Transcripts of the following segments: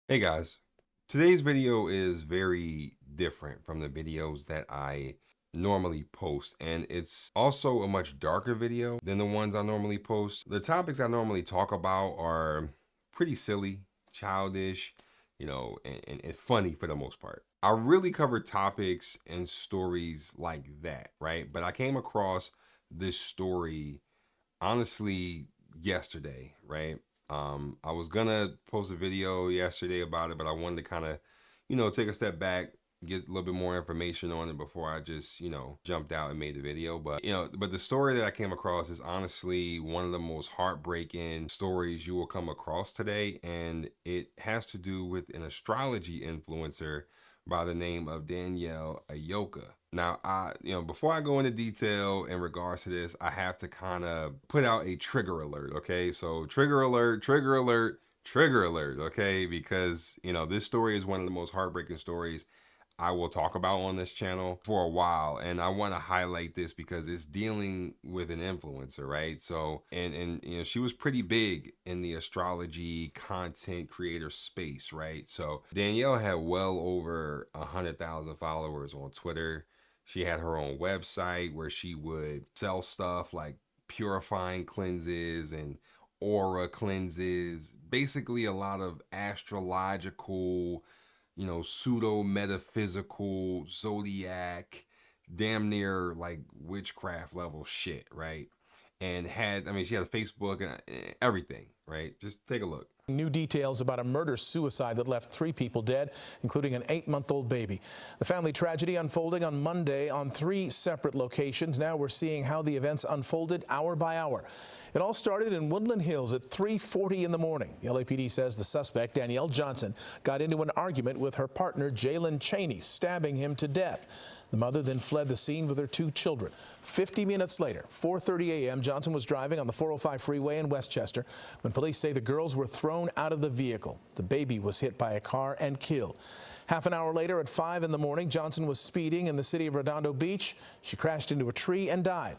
Hey guys, today's video is very different from the videos that I normally post, and it's also a much darker video than the ones I normally post. The topics I normally talk about are pretty silly, childish, and funny for the most part. I really cover topics and stories like that, right? But I came across this story honestly yesterday, right? I was gonna post a video yesterday about it, but I wanted to kind of, take a step back, get a little bit more information on it before I just, jumped out and made the video. But the story that I came across is honestly one of the most heartbreaking stories you will come across today, and it has to do with an astrology influencer by the name of Danielle Ayoka. Now, before I go into detail in regards to this, I have to kind of put out a trigger alert, okay? So trigger alert, trigger alert, trigger alert, okay? Because, this story is one of the most heartbreaking stories I will talk about on this channel for a while, and I want to highlight this because it's dealing with an influencer, right? So and she was pretty big in the astrology content creator space, right? So Danielle had well over 100,000 followers on Twitter. She had her own website where she would sell stuff like purifying cleanses and aura cleanses, basically a lot of astrological, pseudo metaphysical, zodiac, damn near like witchcraft level shit, right? And she had a Facebook and everything, right? Just take a look. New details about a murder-suicide that left 3 people dead, including an 8-month-old baby. The family tragedy unfolding on Monday on 3 separate locations. Now we're seeing how the events unfolded hour by hour. It all started in Woodland Hills at 3:40 in the morning. The LAPD says the suspect, Danielle Johnson, got into an argument with her partner, Jalen Cheney, stabbing him to death. The mother then fled the scene with her 2 children. 50 minutes later, 4:30 a.m., Johnson was driving on the 405 freeway in Westchester when police say the girls were thrown out of the vehicle. The baby was hit by a car and killed. Half an hour later, at 5 in the morning, Johnson was speeding in the city of Redondo Beach. She crashed into a tree and died.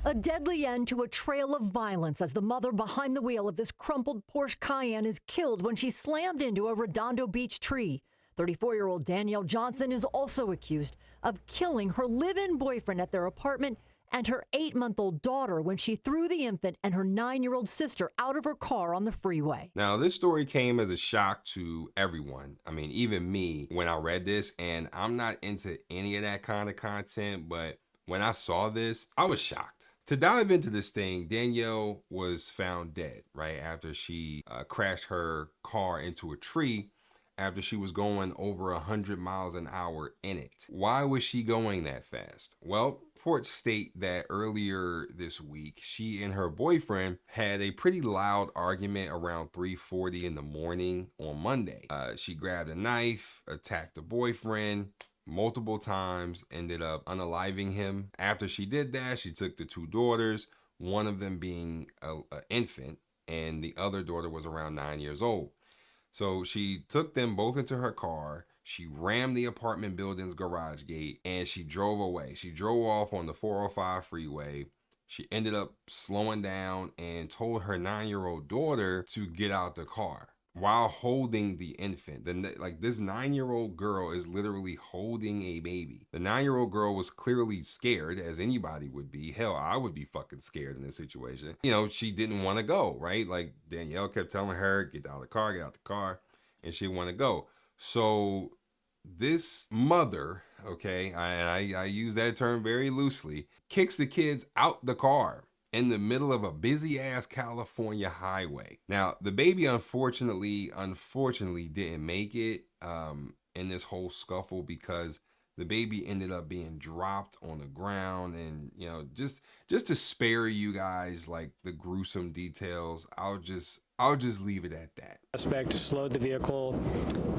A deadly end to a trail of violence as the mother behind the wheel of this crumpled Porsche Cayenne is killed when she slammed into a Redondo Beach tree. 34-year-old Danielle Johnson is also accused of killing her live-in boyfriend at their apartment and her 8-month-old daughter when she threw the infant and her 9-year-old sister out of her car on the freeway. Now, this story came as a shock to everyone. I mean, even me when I read this, and I'm not into any of that kind of content, but when I saw this, I was shocked. To dive into this thing, Danielle was found dead, right, after she crashed her car into a tree after she was going over 100 miles an hour in it. Why was she going that fast? Well, reports state that earlier this week, she and her boyfriend had a pretty loud argument around 3:40 in the morning on Monday. She grabbed a knife, attacked the boyfriend multiple times, ended up unaliving him. After she did that, she took the 2 daughters, one of them being an infant, and the other daughter was around 9 years old. So she took them both into her car. She rammed the apartment building's garage gate and she drove away. She drove off on the 405 freeway. She ended up slowing down and told her 9-year-old daughter to get out the car while holding the infant. This 9-year-old girl is literally holding a baby. The 9-year-old girl was clearly scared, as anybody would be. Hell, I would be fucking scared in this situation. She didn't want to go, right? Like Danielle kept telling her, get out of the car, get out the car, and she didn't want to go. So this mother, okay, I use that term very loosely, kicks the kids out the car in the middle of a busy ass California highway. Now, the baby unfortunately didn't make it in this whole scuffle because the baby ended up being dropped on the ground. And just to spare you guys like the gruesome details, I'll just leave it at that. Suspect slowed the vehicle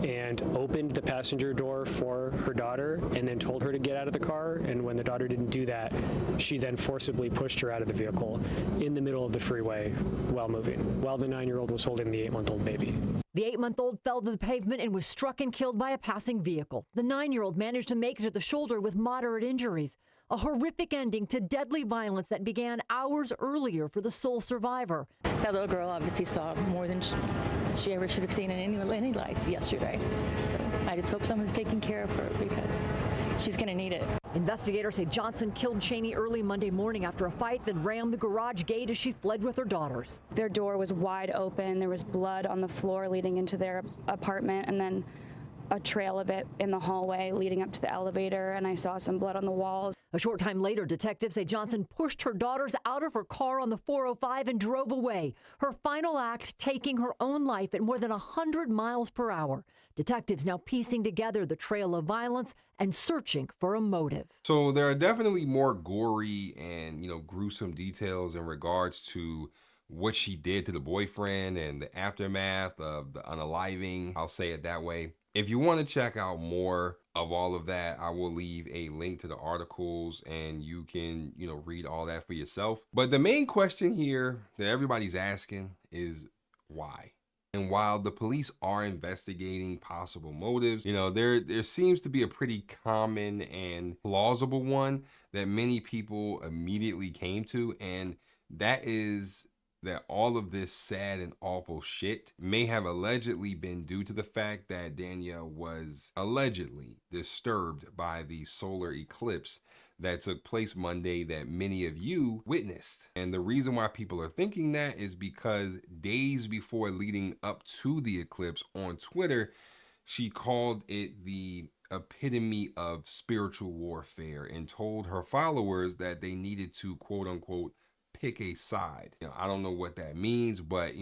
and opened the passenger door for her daughter and then told her to get out of the car. And when the daughter didn't do that, she then forcibly pushed her out of the vehicle in the middle of the freeway while moving, while the 9-year-old was holding the 8-month-old baby. The 8-month-old fell to the pavement and was struck and killed by a passing vehicle. The 9-year-old managed to make it to the shoulder with moderate injuries. A horrific ending to deadly violence that began hours earlier for the sole survivor. That little girl obviously saw more than she ever should have seen in any life yesterday. So I just hope someone's taking care of her because she's going to need it. Investigators say Johnson killed Cheney early Monday morning after a fight, then rammed the garage gate as she fled with her daughters. Their door was wide open. There was blood on the floor leading into their apartment, and then a trail of it in the hallway leading up to the elevator, and I saw some blood on the walls. A short time later, detectives say Johnson pushed her daughters out of her car on the 405 and drove away. Her final act, taking her own life at more than 100 miles per hour. Detectives now piecing together the trail of violence and searching for a motive. So there are definitely more gory and, gruesome details in regards to what she did to the boyfriend and the aftermath of the unaliving. I'll say it that way. If you want to check out more of all of that, I will leave a link to the articles and you can, read all that for yourself. But the main question here that everybody's asking is why? And while the police are investigating possible motives, there seems to be a pretty common and plausible one that many people immediately came to, and that is that all of this sad and awful shit may have allegedly been due to the fact that Danielle was allegedly disturbed by the solar eclipse that took place Monday that many of you witnessed. And the reason why people are thinking that is because days before leading up to the eclipse on Twitter, she called it the epitome of spiritual warfare and told her followers that they needed to, quote unquote, pick a side. I don't know what that means, but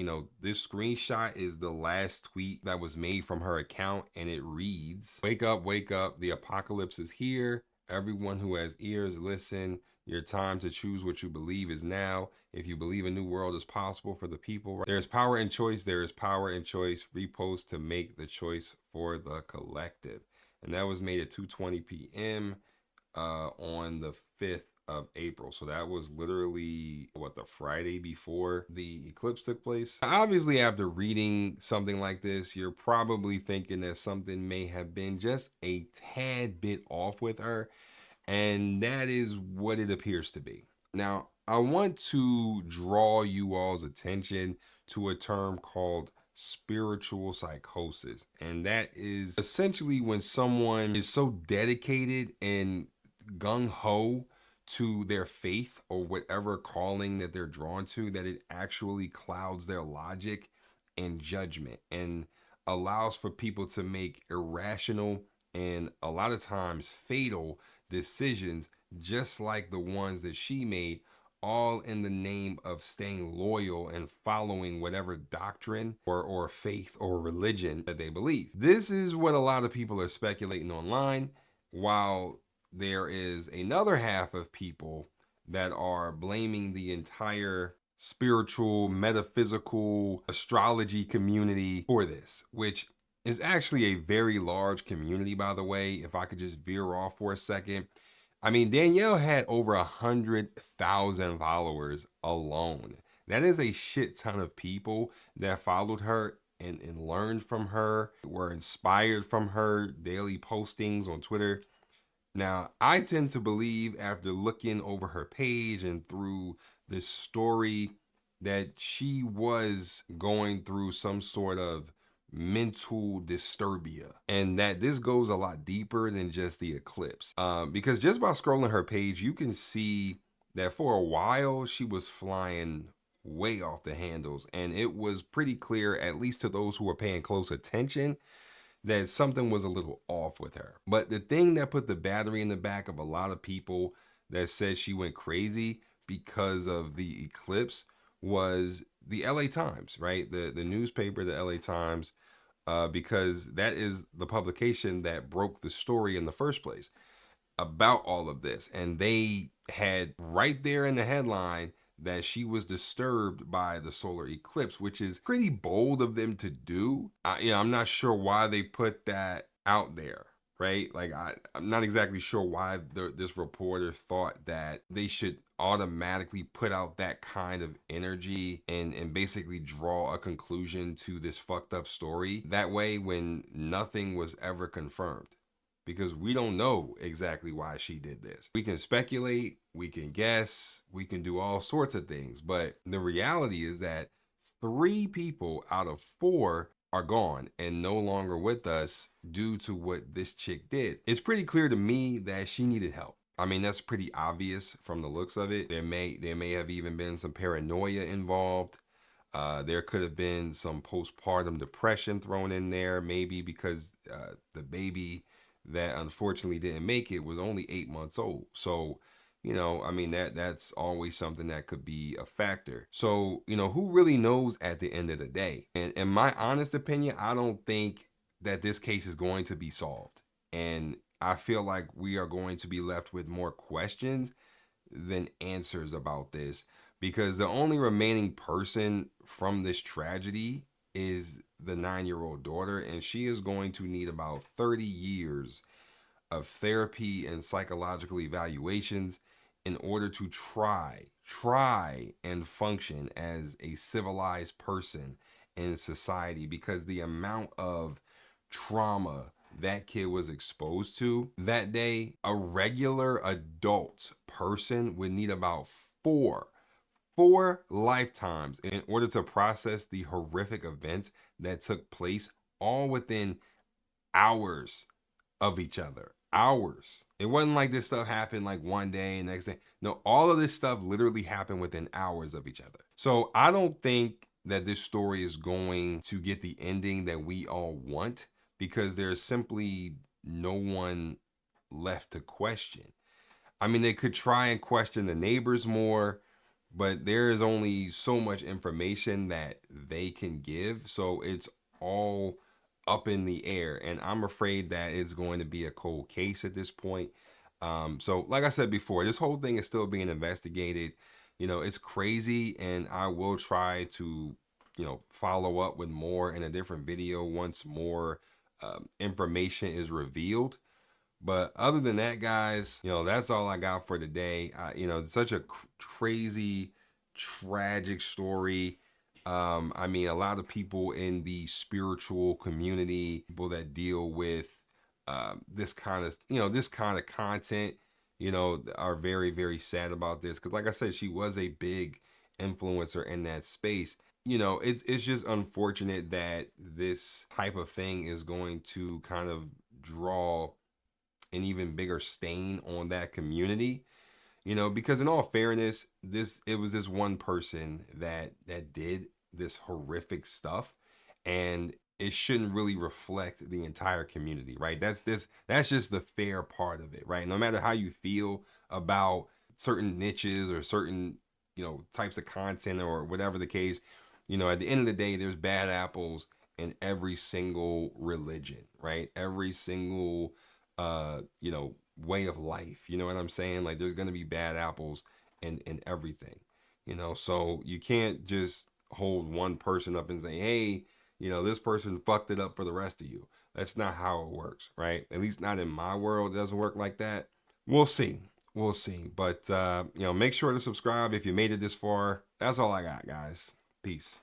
this screenshot is the last tweet that was made from her account, and it reads, wake up, the apocalypse is here. Everyone who has ears, listen. Your time to choose what you believe is now. If you believe a new world is possible for the people, there's power in choice. There is power in choice. Repost to make the choice for the collective. And that was made at 2:20 p.m. On the 5th of April. So that was literally the Friday before the eclipse took place. Obviously, after reading something like this, you're probably thinking that something may have been just a tad bit off with her, and that is what it appears to be. Now, I want to draw you all's attention to a term called spiritual psychosis, and that is essentially when someone is so dedicated and gung-ho to their faith or whatever calling that they're drawn to that it actually clouds their logic and judgment and allows for people to make irrational and a lot of times fatal decisions, just like the ones that she made, all in the name of staying loyal and following whatever doctrine or faith or religion that they believe. This is what a lot of people are speculating online, while there is another half of people that are blaming the entire spiritual, metaphysical, astrology community for this, which is actually a very large community, by the way. If I could just veer off for a second. I mean, Danielle had over 100,000 followers alone. That is a shit ton of people that followed her and learned from her, were inspired from her daily postings on Twitter. Now, I tend to believe, after looking over her page and through this story, that she was going through some sort of mental disturbia, and that this goes a lot deeper than just the eclipse. Because just by scrolling her page, you can see that for a while she was flying way off the handles, and it was pretty clear, at least to those who were paying close attention, that something was a little off with her. But the thing that put the battery in the back of a lot of people that said she went crazy because of the eclipse was the LA Times, right? The newspaper, the LA Times, because that is the publication that broke the story in the first place about all of this. And they had right there in the headline that she was disturbed by the solar eclipse, which is pretty bold of them to do. I'm not sure why they put that out there, right? Like, I'm not exactly sure why this reporter thought that they should automatically put out that kind of energy and basically draw a conclusion to this fucked up story that way when nothing was ever confirmed. Because we don't know exactly why she did this. We can speculate, we can guess, we can do all sorts of things. But the reality is that 3 people out of 4 are gone and no longer with us due to what this chick did. It's pretty clear to me that she needed help. I mean, that's pretty obvious from the looks of it. There may have even been some paranoia involved. There could have been some postpartum depression thrown in there, maybe because the baby that unfortunately didn't make it was only 8 months old. So, you know, I mean, that's always something that could be a factor. So, you know, who really knows at the end of the day? And in my honest opinion, I don't think that this case is going to be solved. And I feel like we are going to be left with more questions than answers about this, because the only remaining person from this tragedy is the 9-year-old daughter, and she is going to need about 30 years of therapy and psychological evaluations in order to try and function as a civilized person in society, because the amount of trauma that kid was exposed to that day, a regular adult person would need about four lifetimes in order to process the horrific events that took place all within hours of each other. Hours. It wasn't like this stuff happened like one day and next day. No, all of this stuff literally happened within hours of each other. So I don't think that this story is going to get the ending that we all want, because there's simply no one left to question. I mean, they could try and question the neighbors more, but there is only so much information that they can give. So it's all up in the air. And I'm afraid that it's going to be a cold case at this point. So like I said before, this whole thing is still being investigated. You know, it's crazy, and I will try to, you know, follow up with more in a different video once more information is revealed. But other than that, guys, you know, that's all I got for today. You know, it's such a crazy, tragic story. I mean, a lot of people in the spiritual community, people that deal with this kind of, you know, this kind of content, you know, are very, very sad about this. Because like I said, she was a big influencer in that space. You know, it's just unfortunate that this type of thing is going to kind of draw an even bigger stain on that community, you know, because in all fairness, it was this one person that did this horrific stuff, and it shouldn't really reflect the entire community, right? That's just the fair part of it, right? No matter how you feel about certain niches or certain, you know, types of content or whatever the case, you know, at the end of the day, there's bad apples in every single religion, right? Every single you know, way of life. You know what I'm saying? Like, there's gonna be bad apples in everything, you know. So you can't just hold one person up and say, hey, you know, this person fucked it up for the rest of you. That's not how it works, right? At least not in my world. It doesn't work like that. We'll see. We'll see. But you know, make sure to subscribe if you made it this far. That's all I got, guys. Peace.